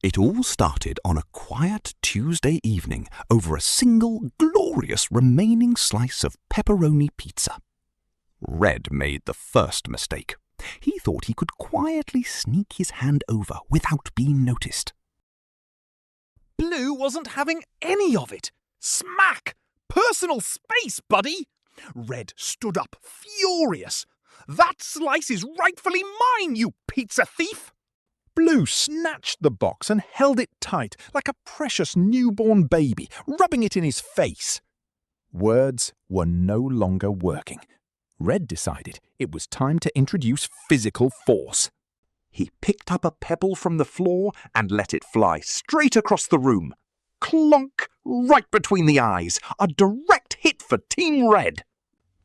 It all started on a quiet Tuesday evening over a single glorious remaining slice of pepperoni pizza. Red made the first mistake. He thought he could quietly sneak his hand over without being noticed. Blue wasn't having any of it. Smack! Personal space, buddy! Red stood up, furious. That slice is rightfully mine, you pizza thief! Blue snatched the box and held it tight like a precious newborn baby, rubbing it in his face. Words were no longer working. Red decided it was time to introduce physical force. He picked up a pebble from the floor and let it fly straight across the room. Clonk! Right between the eyes. A direct hit for Team Red.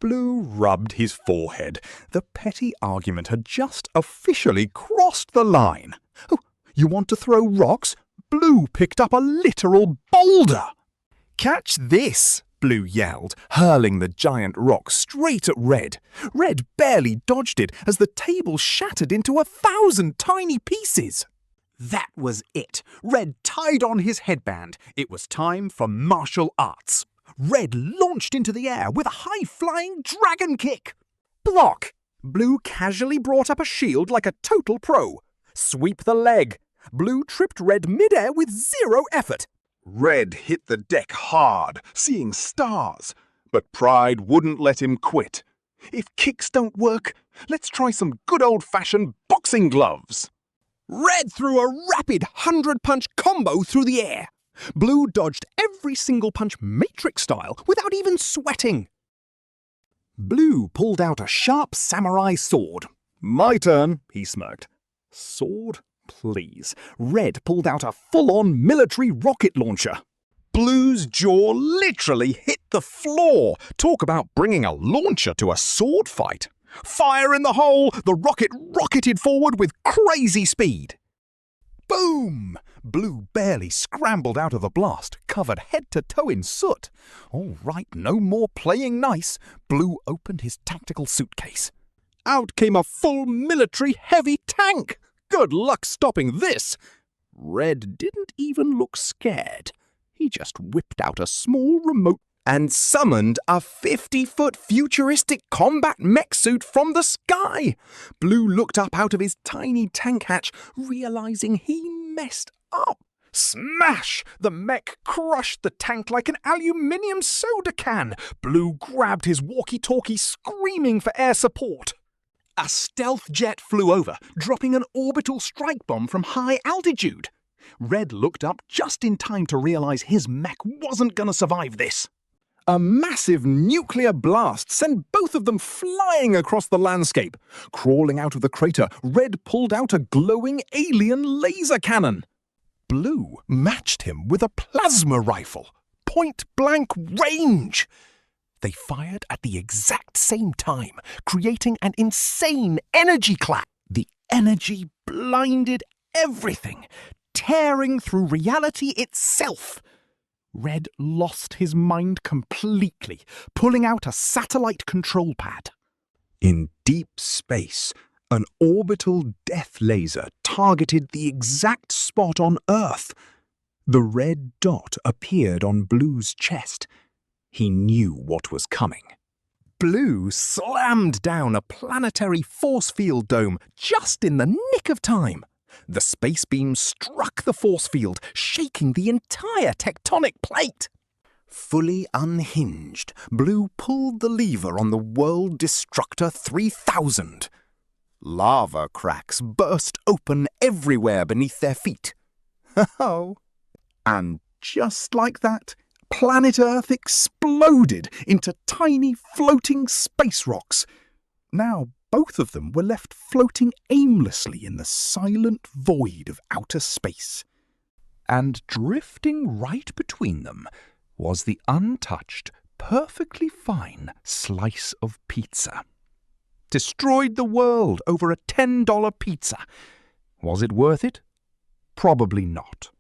Blue rubbed his forehead. The petty argument had just officially crossed the line. Oh, you want to throw rocks? Blue picked up a literal boulder. Catch this! Blue yelled, hurling the giant rock straight at Red. Red barely dodged it as the table shattered into 1,000 tiny pieces. That was it. Red tied on his headband. It was time for martial arts. Red launched into the air with a high-flying dragon kick. Block! Blue casually brought up a shield like a total pro. Sweep the leg. Blue tripped Red mid-air with zero effort. Red hit the deck hard, seeing stars, but pride wouldn't let him quit. If kicks don't work, let's try some good old-fashioned boxing gloves. Red threw a rapid 100-punch combo through the air. Blue dodged every single punch Matrix style without even sweating. Blue pulled out a sharp samurai sword. My turn, he smirked. Sword? Please. Red pulled out a full-on military rocket launcher. Blue's jaw literally hit the floor. Talk about bringing a launcher to a sword fight. Fire in the hole! The rocket rocketed forward with crazy speed. Boom! Blue barely scrambled out of the blast, covered head to toe in soot. All right, no more playing nice. Blue opened his tactical suitcase. Out came a full military heavy tank. Good luck stopping this. Red didn't even look scared. He just whipped out a small remote and summoned a 50-foot futuristic combat mech suit from the sky. Blue looked up out of his tiny tank hatch, realizing he messed up. Smash! The mech crushed the tank like an aluminium soda can. Blue grabbed his walkie-talkie, screaming for air support. A stealth jet flew over, dropping an orbital strike bomb from high altitude. Red looked up just in time to realize his mech wasn't going to survive this. A massive nuclear blast sent both of them flying across the landscape. Crawling out of the crater, Red pulled out a glowing alien laser cannon. Blue matched him with a plasma rifle. Point-blank range. They fired at the exact same time, creating an insane energy clash. The energy blinded everything, tearing through reality itself. Red lost his mind completely, pulling out a satellite control pad. In deep space, an orbital death laser targeted the exact spot on Earth. The red dot appeared on Blue's chest. He knew what was coming. Blue slammed down a planetary force field dome just in the nick of time. The space beam struck the force field, shaking the entire tectonic plate. Fully unhinged, Blue pulled the lever on the World Destructor 3000. Lava cracks burst open everywhere beneath their feet. Oh! And just like that, planet Earth exploded into tiny floating space rocks. Now both of them were left floating aimlessly in the silent void of outer space. And drifting right between them was the untouched, perfectly fine slice of pizza. Destroyed the world over a $10 pizza. Was it worth it? Probably not.